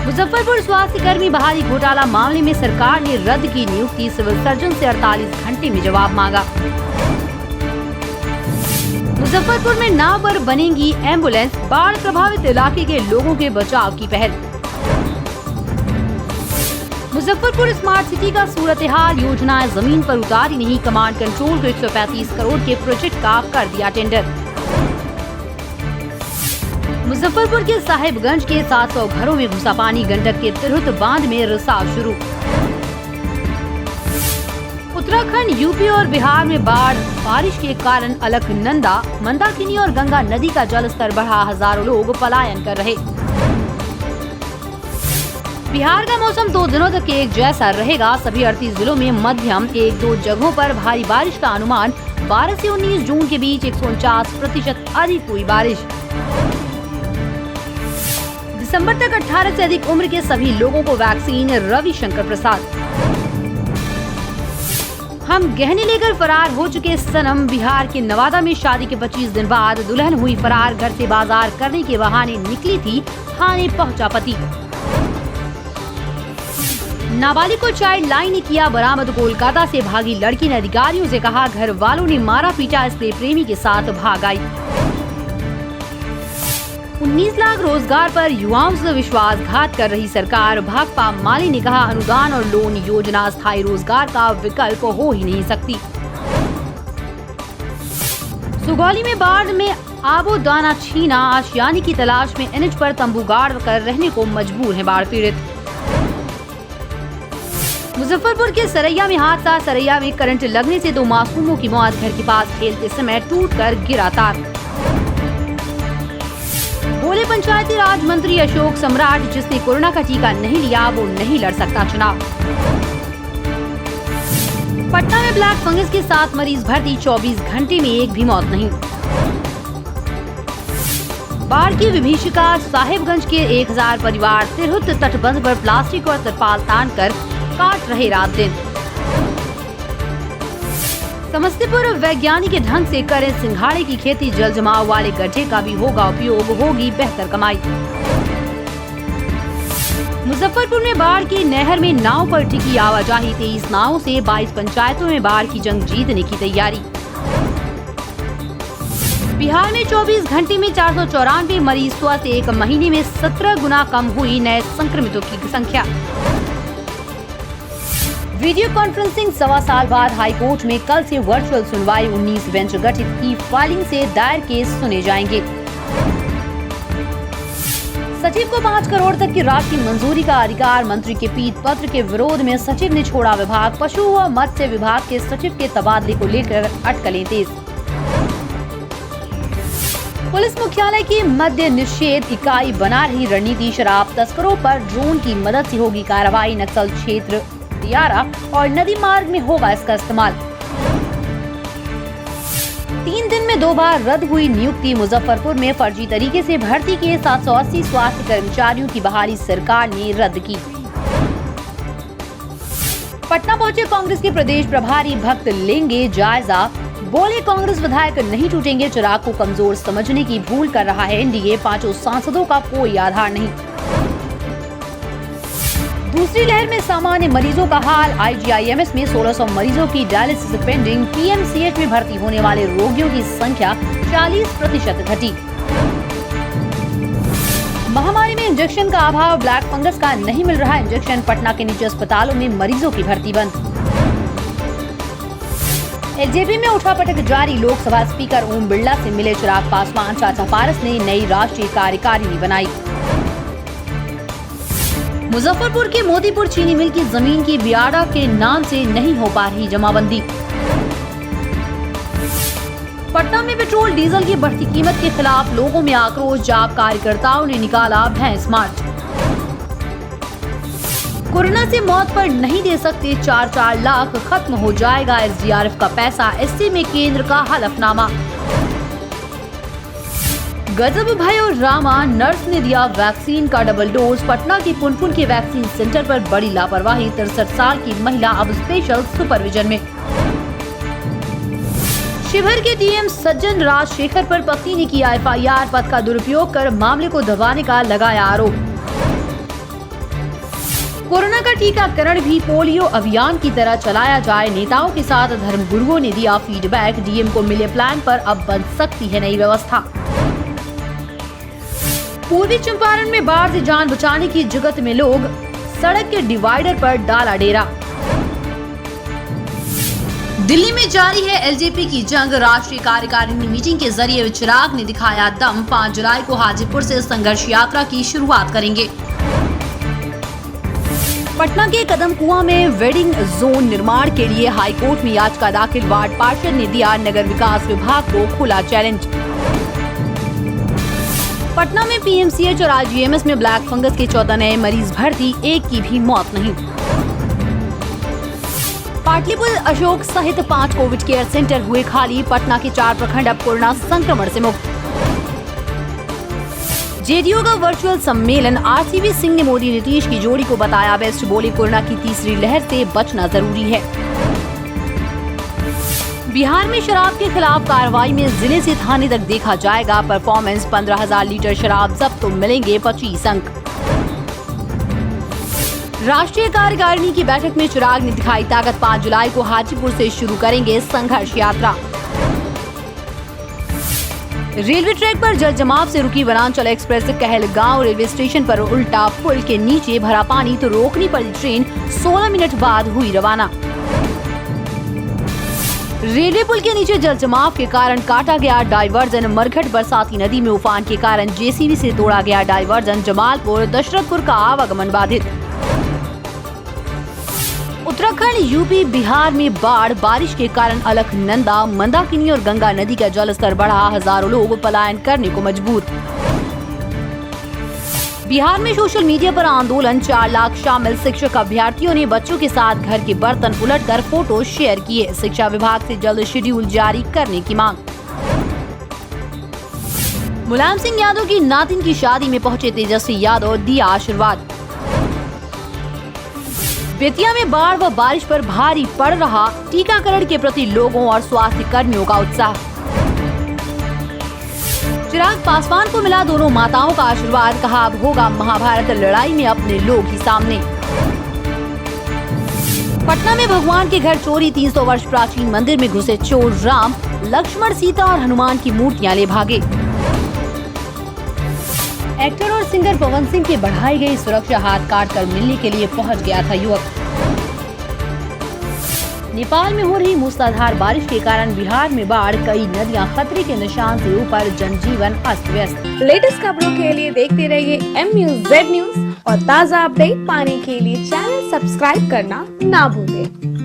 मुजफ्फरपुर स्वास्थ्य कर्मी बहाली घोटाला मामले में सरकार ने रद्द की नियुक्ति, सिविल सर्जन से 48 घंटे में जवाब मांगा। मुजफ्फरपुर में नाव पर बनेगी एम्बुलेंस, बाढ़ प्रभावित इलाके के लोगों के बचाव की पहल। मुजफ्फरपुर स्मार्ट सिटी का सूरत हाल, योजनाएं जमीन पर उतारी नहीं, कमांड कंट्रोल को 135 करोड़ के प्रोजेक्ट का कर दिया टेंडर। मुजफ्फरपुर के साहिबगंज के 700 घरों में घुसा पानी, गंडक के तिरहुत बांध में रिसाव शुरू। उत्तराखंड, यूपी और बिहार में बाढ़, बारिश के कारण अलकनंदा, मंदाकिनी और गंगा नदी का जलस्तर बढ़ा, हजारों लोग पलायन कर रहे। बिहार का मौसम 2 दिनों तक एक जैसा रहेगा, सभी 38 जिलों में मध्यम, 1-2 जगहों पर भारी बारिश का अनुमान। 12 से 19 जून के बीच 149% अधिक हुई बारिश। दिसंबर तक 18 से अधिक उम्र के सभी लोगों को वैक्सीन, रविशंकर प्रसाद। हम गहने लेकर फरार हो चुके सनम, बिहार के नवादा में शादी के 25 दिन बाद दुल्हन हुई फरार, घर से बाजार करने के बहाने निकली थी, थाने पहुंचा पति। नाबालिग को चाइल्ड लाइन ने किया बरामद, कोलकाता से भागी लड़की ने अधिकारियों से कहा घर वालों ने मारा पीटा, इसलिए प्रेमी के साथ भाग आई। 19 लाख रोजगार पर युवाओं से विश्वासघात कर रही सरकार, भाकपा माले ने कहा अनुदान और लोन योजना स्थायी रोजगार का विकल्प हो ही नहीं सकती। सुगौली में बाढ़ में आबोदाना छीना, आशियाने की तलाश में एनएच पर तंबू गाड़ कर रहने को मजबूर है बाढ़ पीड़ित। मुजफ्फरपुर के सरैया में हादसा, सरैया में करंट लगने से 2 मासूमों की मौत, घर के पास खेलते समय टूटकर गिरा तार। बोले पंचायती राज मंत्री अशोक सम्राट, जिसने कोरोना का टीका नहीं लिया वो नहीं लड़ सकता चुनाव। पटना में ब्लैक फंगस के 7 मरीज भर्ती, 24 घंटे में एक भी मौत नहीं। बाढ़ की विभीषिका, साहिबगंज के 1000 परिवार तिरहुत तटबंध पर प्लास्टिक और तिरपाल तान कर काट रहे रात दिन। समस्तीपुर वैज्ञानिक ढंग से करें सिंघाड़े की खेती, जल जमाव वाले गड्ढे का भी होगा उपयोग, होगी बेहतर कमाई। मुजफ्फरपुर में बाढ़ की नहर में नाव पर टिकी आवाजाही, 23 नावों से 22 पंचायतों में बाढ़ की जंग जीतने की तैयारी। बिहार में 24 घंटे में 494 मरीज स्वस्थ, 1 महीने में 17 गुना कम हुई नए संक्रमितों की संख्या। वीडियो कॉन्फ्रेंसिंग, 1.25 साल बाद हाईकोर्ट में कल से वर्चुअल सुनवाई, 19 बेंच गठित की फाइलिंग से दायर केस सुने जाएंगे। सचिव को 5 करोड़ तक की राशि मंजूरी का अधिकार, मंत्री के पीठ पत्र के विरोध में सचिव ने छोड़ा विभाग, पशु व मत्स्य विभाग के सचिव के तबादले को लेकर अटकलें तेज। पुलिस मुख्यालय की मद्य निषेध इकाई बना रही रणनीति, शराब तस्करों पर ड्रोन की मदद से होगी कार्रवाई, नक्सल क्षेत्र दियारा और नदी मार्ग में होगा इसका इस्तेमाल। 3 दिन में 2 बार रद्द हुई नियुक्ति, मुजफ्फरपुर में फर्जी तरीके से भर्ती किए 780 स्वास्थ्य कर्मचारियों की बहाली सरकार ने रद्द की। पटना पहुंचे कांग्रेस के प्रदेश प्रभारी भक्त लेंगे जायजा, बोले कांग्रेस विधायक नहीं टूटेंगे, चिराग को कमजोर समझने की भूल कर रहा है एनडीए, 5 सांसदों का कोई आधार नहीं। दूसरी लहर में सामान्य मरीजों का हाल, आईजीआईएमएस में 1600 मरीजों की डायलिसिस पेंडिंग, पीएमसीएच में भर्ती होने वाले रोगियों की संख्या 40% घटी। महामारी में इंजेक्शन का अभाव, ब्लैक फंगस का नहीं मिल रहा इंजेक्शन, पटना के निजी अस्पतालों में मरीजों की भर्ती बंद। एलजेपी में उठापटक जारी, लोकसभा स्पीकर ओम बिरला से मिले चिराग पासवान, चाचा पारस ने नई राष्ट्रीय कार्यकारिणी बनाई। मुजफ्फरपुर के मोतीपुर चीनी मिल की जमीन की बियाडा के नाम से नहीं हो पा रही जमाबंदी। पटना में पेट्रोल डीजल की बढ़ती कीमत के खिलाफ लोगों में आक्रोश, जाप कार्यकर्ताओं ने निकाला भैंस मार्च। कोरोना से मौत पर नहीं दे सकते 4-4 लाख, खत्म हो जाएगा एसडीआरएफ का पैसा, एससी में केंद्र का हलफनामा। गजब भय और ड्रामा, नर्स ने दिया वैक्सीन का डबल डोज, पटना की पुनपुन के वैक्सीन सेंटर पर बड़ी लापरवाही, 63 साल की महिला अब स्पेशल सुपरविजन में। शिवहर के डीएम सज्जन राजशेखर पर पत्नी ने किया एफआईआर, पद का दुरुपयोग कर मामले को दबाने का लगाया आरोप। कोरोना का टीकाकरण भी पोलियो अभियान की तरह चलाया जाए। नेताओं के साथ धर्मगुरुओं ने दिया फीडबैक। डीएम को मिले प्लान पर अब बन सकती है नई व्यवस्था। पूर्वी चंपारण में बाढ़ से जान बचाने की जुगत में लोग, सड़क के डिवाइडर पर डाला डेरा। दिल्ली में जारी है एलजेपी की जंग। राष्ट्रीय कार्यकारिणी मीटिंग के जरिए चिराग ने दिखाया दम। 5 जुलाई को हाजीपुर से संघर्ष यात्रा की शुरुआत करेंगे। पटना के कदम कुआं में वेडिंग जोन निर्माण के लिए हाईकोर्ट में याचिका दाखिल। वार्ड पार्षद ने दिया नगर विकास विभाग को खुला चैलेंज। पटना में पीएमसीएच और आईजीएमएस में ब्लैक फंगस के 14 नए मरीज भर्ती, एक की भी मौत नहीं। पाटलिपुत्र अशोक सहित 5 कोविड केयर सेंटर हुए खाली। पटना के 4 प्रखंड अब कोरोना संक्रमण से मुक्त। जेडीयू का वर्चुअल सम्मेलन। आरसीपी सिंह ने मोदी नीतीश की जोड़ी को बताया बेस्ट। बोले कोरोना की तीसरी लहर से बचना जरूरी है। बिहार में शराब के खिलाफ कार्रवाई में जिले से थाने तक देखा जाएगा परफॉर्मेंस। 15,000 लीटर शराब जब्त तो मिलेंगे 25 अंक। राष्ट्रीय कार्यकारिणी की बैठक में चिराग ने दिखाई ताकत। 5 जुलाई को हाजीपुर से शुरू करेंगे संघर्ष यात्रा। रेलवे ट्रैक पर जल जमाव से रुकी वनांचल एक्सप्रेस। कहलगांव रेलवे स्टेशन पर उल्टा पुल के नीचे भरा पानी तो रोकनी पड़ी ट्रेन। 16 मिनट बाद हुई रवाना। रेलवे पुल के नीचे जल जमाव के कारण काटा गया डायवर्जन। मरघट बरसाती नदी में उफान के कारण जेसीबी से तोड़ा गया डायवर्जन। जमालपुर दशरथपुर का आवागमन बाधित। उत्तराखंड, यूपी, बिहार में बाढ़। बारिश के कारण अलकनंदा, मंदाकिनी और गंगा नदी का जलस्तर बढ़ा। हजारों लोग पलायन करने को मजबूर। बिहार में सोशल मीडिया पर आंदोलन। 4 लाख शामिल। शिक्षक अभ्यर्थियों ने बच्चों के साथ घर के बर्तन उलटकर फोटो शेयर किए। शिक्षा विभाग से जल्द शेड्यूल जारी करने की मांग। मुलायम सिंह यादव की नातिन की शादी में पहुंचे तेजस्वी यादव, दिया आशीर्वाद। बेतिया में बाढ़ व बारिश पर भारी पड़ रहा टीकाकरण के प्रति लोगों और स्वास्थ्य कर्मियों का उत्साह। चिराग पासवान को मिला दोनों माताओं का आशीर्वाद। कहा अब होगा महाभारत लड़ाई में अपने लोग ही सामने। पटना में भगवान के घर चोरी। 300 वर्ष प्राचीन मंदिर में घुसे चोर। राम, लक्ष्मण, सीता और हनुमान की मूर्तियां ले भागे। एक्टर और सिंगर पवन सिंह की बढ़ाई गई सुरक्षा। हाथ काट कर मिलने के लिए पहुंच गया था युवक। नेपाल में हो रही मूसलाधार बारिश के कारण बिहार में बाढ़। कई नदियां खतरे के निशान से ऊपर। जनजीवन अस्त व्यस्त। लेटेस्ट खबरों के लिए देखते रहिए MUZ न्यूज और ताज़ा अपडेट पाने के लिए चैनल सब्सक्राइब करना ना भूलें।